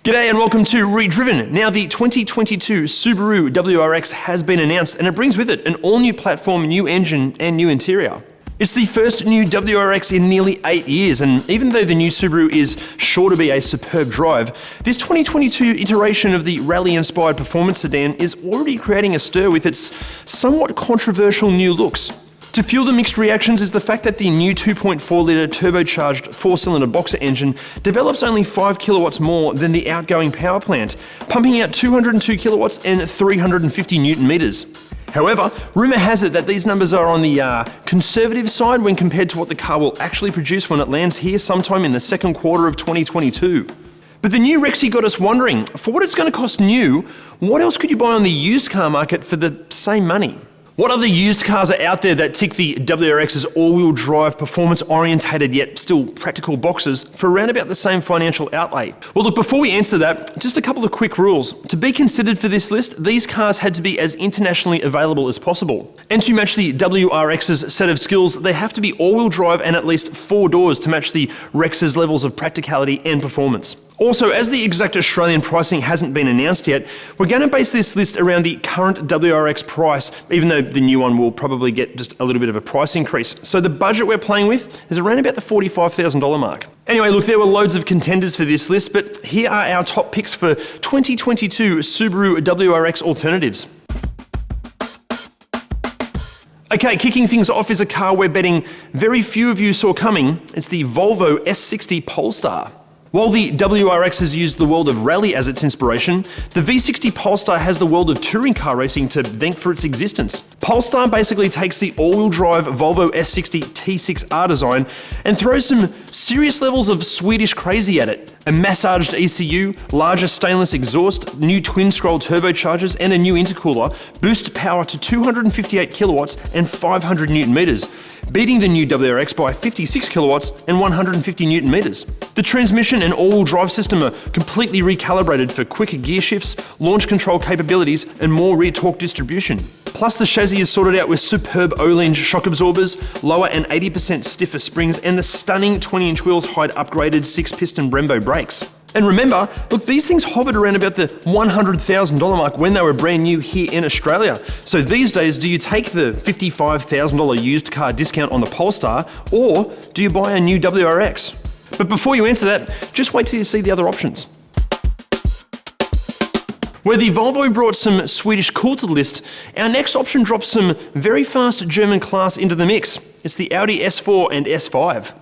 G'day and welcome to ReDriven. Now the 2022 Subaru WRX has been announced and it brings with it an all-new platform, new engine and new interior. It's the first new WRX in nearly 8 years, and even though the new Subaru is sure to be a superb drive, this 2022 iteration of the rally-inspired performance sedan is already creating a stir with its somewhat controversial new looks. To fuel the mixed reactions is the fact that the new 2.4-litre turbocharged 4-cylinder boxer engine develops only 5 kilowatts more than the outgoing power plant, pumping out 202 kilowatts and 350 newton meters. However, rumour has it that these numbers are on the conservative side when compared to what the car will actually produce when it lands here sometime in the second quarter of 2022. But the new Rexy got us wondering, for what it's going to cost new, what else could you buy on the used car market for the same money? What other used cars are out there that tick the WRX's all-wheel drive, performance-orientated yet still practical boxes for around about the same financial outlay? Well look, before we answer that, just a couple of quick rules. To be considered for this list, these cars had to be as internationally available as possible. And to match the WRX's set of skills, they have to be all-wheel drive and at least 4 doors to match the Rex's levels of practicality and performance. Also, as the exact Australian pricing hasn't been announced yet, we're going to base this list around the current WRX price, even though the new one will probably get just a little bit of a price increase. So the budget we're playing with is around about the $45,000 mark. Anyway, look, there were loads of contenders for this list, but here are our top picks for 2022 Subaru WRX alternatives. Okay, kicking things off is a car we're betting very few of you saw coming. It's the Volvo S60 Polestar. While the WRX has used the world of rally as its inspiration, the V60 Polestar has the world of touring car racing to thank for its existence. Polestar basically takes the all-wheel drive Volvo S60 T6R design and throws some serious levels of Swedish crazy at it. A massaged ECU, larger stainless exhaust, new twin-scroll turbochargers and a new intercooler boost power to 258 kilowatts and 500 newton meters, beating the new WRX by 56 kilowatts and 150 newton meters. The transmission and all-wheel drive system are completely recalibrated for quicker gear shifts, launch control capabilities, and more rear torque distribution. Plus, the chassis is sorted out with superb O-Lange shock absorbers, lower and 80% stiffer springs, and the stunning 20-inch wheels hide upgraded 6-piston Brembo brakes. And remember, look, these things hovered around about the $100,000 mark when they were brand new here in Australia. So these days, do you take the $55,000 used car discount on the Polestar, or do you buy a new WRX? But before you answer that, just wait till you see the other options. Where the Volvo brought some Swedish cool to the list, our next option drops some very fast German class into the mix. It's the Audi S4 and S5.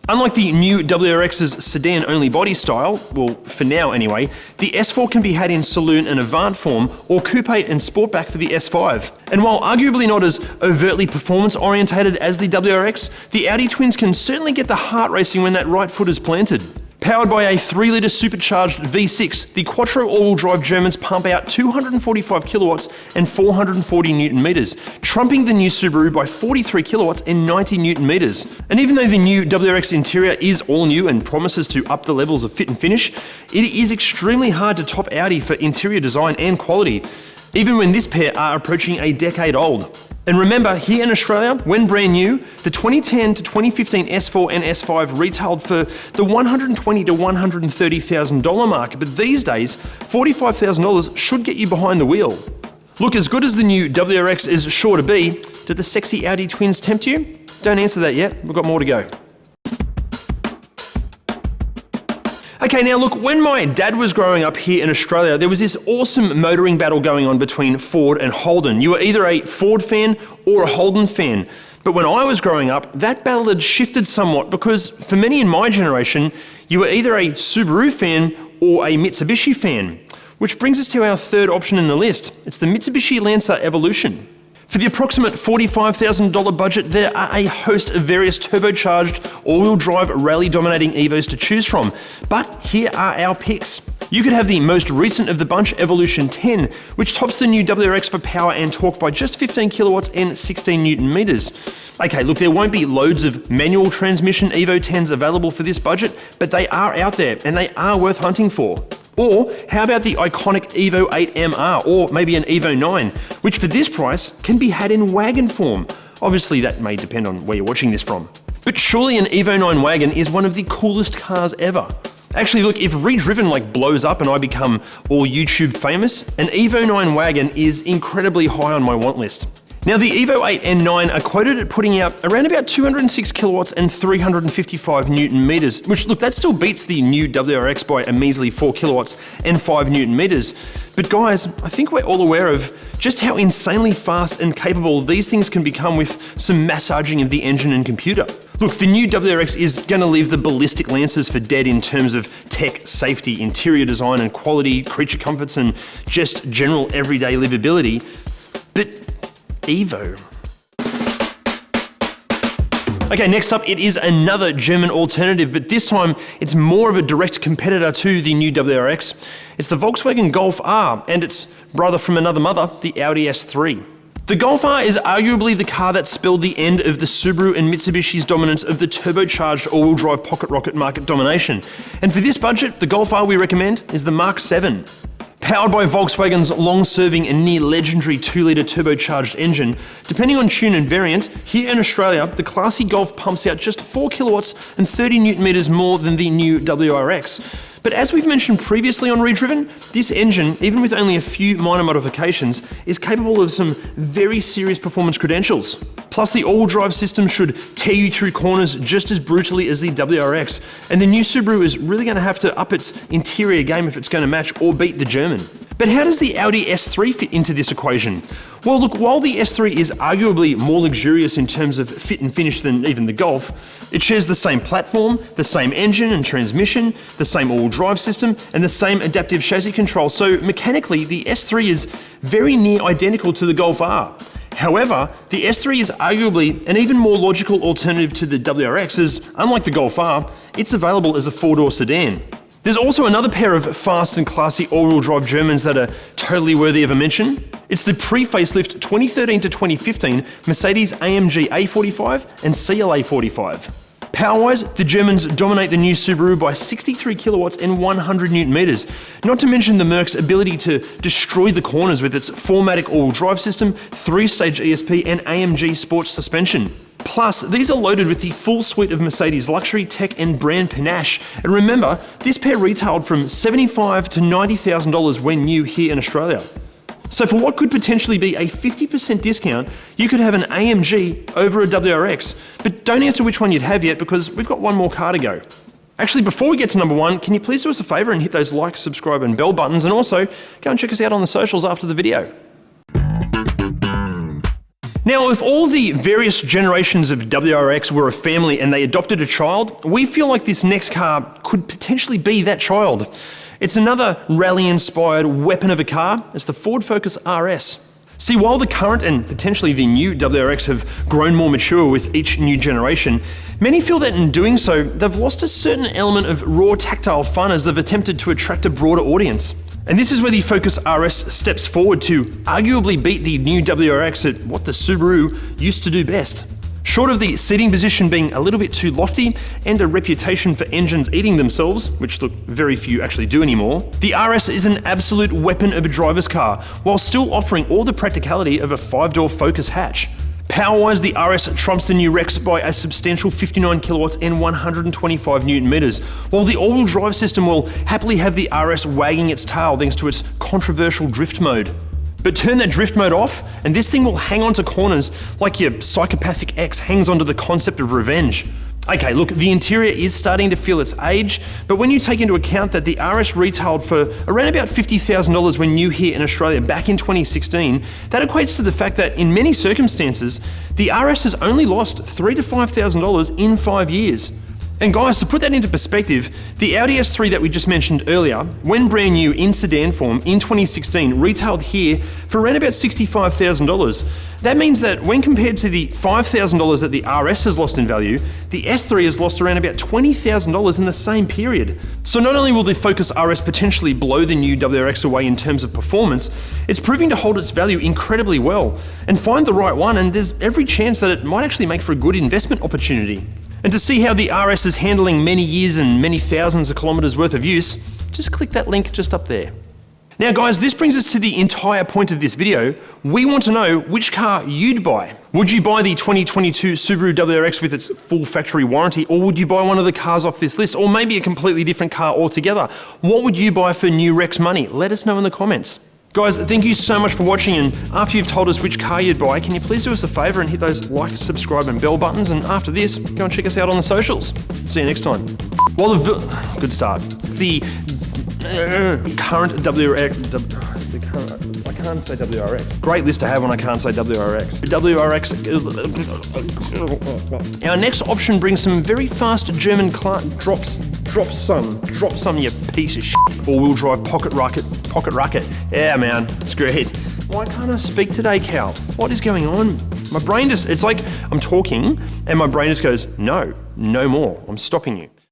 Unlike the new WRX's sedan-only body style, well, for now anyway, the S4 can be had in saloon and avant form, or coupe and sportback for the S5. And while arguably not as overtly performance-orientated as the WRX, the Audi twins can certainly get the heart racing when that right foot is planted. Powered by a 3-litre supercharged V6, the Quattro all-wheel drive Germans pump out 245 kilowatts and 440 newton meters, trumping the new Subaru by 43 kilowatts and 90 newton meters. And even though the new WRX interior is all new and promises to up the levels of fit and finish, it is extremely hard to top Audi for interior design and quality, even when this pair are approaching a decade old. And remember, here in Australia, when brand new, the 2010 to 2015 S4 and S5 retailed for the $120,000 to $130,000 mark, but these days, $45,000 should get you behind the wheel. Look, as good as the new WRX is sure to be, did the sexy Audi twins tempt you? Don't answer that yet, we've got more to go. Okay, now look, when my dad was growing up here in Australia, there was this awesome motoring battle going on between Ford and Holden. You were either a Ford fan or a Holden fan. But when I was growing up, that battle had shifted somewhat because for many in my generation, you were either a Subaru fan or a Mitsubishi fan. Which brings us to our third option in the list. It's the Mitsubishi Lancer Evolution. For the approximate $45,000 budget, there are a host of various turbocharged, all-wheel drive, rally-dominating EVOs to choose from. But here are our picks. You could have the most recent of the bunch, Evolution 10, which tops the new WRX for power and torque by just 15 kilowatts and 16 newton meters. Okay, look, there won't be loads of manual transmission Evo 10s available for this budget, but they are out there and they are worth hunting for. Or how about the iconic Evo 8 MR, or maybe an Evo 9, which for this price can be had in wagon form. Obviously that may depend on where you're watching this from. But surely an Evo 9 wagon is one of the coolest cars ever. Actually, look, if ReDriven blows up and I become all YouTube famous, an Evo 9 wagon is incredibly high on my want list. Now, the Evo 8 and 9 are quoted at putting out around about 206 kilowatts and 355 newton meters, which, look, that still beats the new WRX by a measly 4 kilowatts and 5 newton meters. But guys, I think we're all aware of just how insanely fast and capable these things can become with some massaging of the engine and computer. Look, the new WRX is going to leave the ballistic Lancers for dead in terms of tech, safety, interior design and quality, creature comforts and just general everyday livability. But Evo. Okay, next up, it is another German alternative, but this time it's more of a direct competitor to the new WRX. It's the Volkswagen Golf R, and its brother from another mother, the Audi S3. The Golf R is arguably the car that spelled the end of the Subaru and Mitsubishi's dominance of the turbocharged all-wheel drive pocket rocket market domination. And for this budget, the Golf R we recommend is the Mark 7. Powered by Volkswagen's long-serving and near-legendary 2-litre turbocharged engine, depending on tune and variant, here in Australia, the classy Golf pumps out just 4 kilowatts and 30 newton meters more than the new WRX. But as we've mentioned previously on ReDriven, this engine, even with only a few minor modifications, is capable of some very serious performance credentials. Plus, the all-wheel drive system should tear you through corners just as brutally as the WRX, and the new Subaru is really going to have to up its interior game if it's going to match or beat the German. But how does the Audi S3 fit into this equation? Well, look, while the S3 is arguably more luxurious in terms of fit and finish than even the Golf, it shares the same platform, the same engine and transmission, the same all-wheel drive system, and the same adaptive chassis control. So mechanically, the S3 is very near identical to the Golf R. However, the S3 is arguably an even more logical alternative to the WRX, as unlike the Golf R, it's available as a 4-door sedan. There's also another pair of fast and classy all-wheel drive Germans that are totally worthy of a mention. It's the pre-facelift 2013 to 2015 Mercedes-AMG A45 and CLA 45. Power-wise, the Germans dominate the new Subaru by 63 kilowatts and 100 newton meters, not to mention the Merc's ability to destroy the corners with its 4MATIC all-wheel drive system, 3-stage ESP and AMG sports suspension. Plus, these are loaded with the full suite of Mercedes luxury, tech and brand panache. And remember, this pair retailed from $75,000 to $90,000 when new here in Australia. So for what could potentially be a 50% discount, you could have an AMG over a WRX. But don't answer which one you'd have yet, because we've got one more car to go. Actually, before we get to number one, can you please do us a favor and hit those like, subscribe and bell buttons, and also go and check us out on the socials after the video. Now, if all the various generations of WRX were a family and they adopted a child, we feel like this next car could potentially be that child. It's another rally-inspired weapon of a car. It's the Ford Focus RS. See, while the current and potentially the new WRX have grown more mature with each new generation, many feel that in doing so, they've lost a certain element of raw tactile fun as they've attempted to attract a broader audience. And this is where the Focus RS steps forward to arguably beat the new WRX at what the Subaru used to do best. Short of the seating position being a little bit too lofty and a reputation for engines eating themselves, which look very few actually do anymore, the RS is an absolute weapon of a driver's car, while still offering all the practicality of a 5-door Focus hatch. Power-wise, the RS trumps the new Rex by a substantial 59 kilowatts and 125 newton meters, while the all-wheel drive system will happily have the RS wagging its tail thanks to its controversial drift mode. But turn that drift mode off, and this thing will hang onto corners like your psychopathic ex hangs onto the concept of revenge. Okay, look, the interior is starting to feel its age, but when you take into account that the RS retailed for around about $50,000 when new here in Australia back in 2016, that equates to the fact that in many circumstances, the RS has only lost $3,000 to $5,000 in 5 years. And guys, to put that into perspective, the Audi S3 that we just mentioned earlier, when brand new in sedan form in 2016, retailed here for around about $65,000. That means that when compared to the $5,000 that the RS has lost in value, the S3 has lost around about $20,000 in the same period. So not only will the Focus RS potentially blow the new WRX away in terms of performance, it's proving to hold its value incredibly well. And find the right one, and there's every chance that it might actually make for a good investment opportunity. And to see how the RS is handling many years and many thousands of kilometers worth of use, just click that link just up there. Now guys, this brings us to the entire point of this video. We want to know which car you'd buy. Would you buy the 2022 Subaru WRX with its full factory warranty, or would you buy one of the cars off this list, or maybe a completely different car altogether? What would you buy for new Rex money? Let us know in the comments. Guys, thank you so much for watching, and after you've told us which car you'd buy, can you please do us a favor and hit those like, subscribe and bell buttons, and after this, go and check us out on the socials. See you next time. Well, good start. The current WRX, I can't say WRX. Great list to have when I can't say WRX. WRX. Our next option brings some very fast German drop some, you piece of shit. All-wheel drive pocket rocket. Yeah, man, it's great. Why can't I speak today, Cal? What is going on? My brain it's like I'm talking and my brain just goes, no more, I'm stopping you.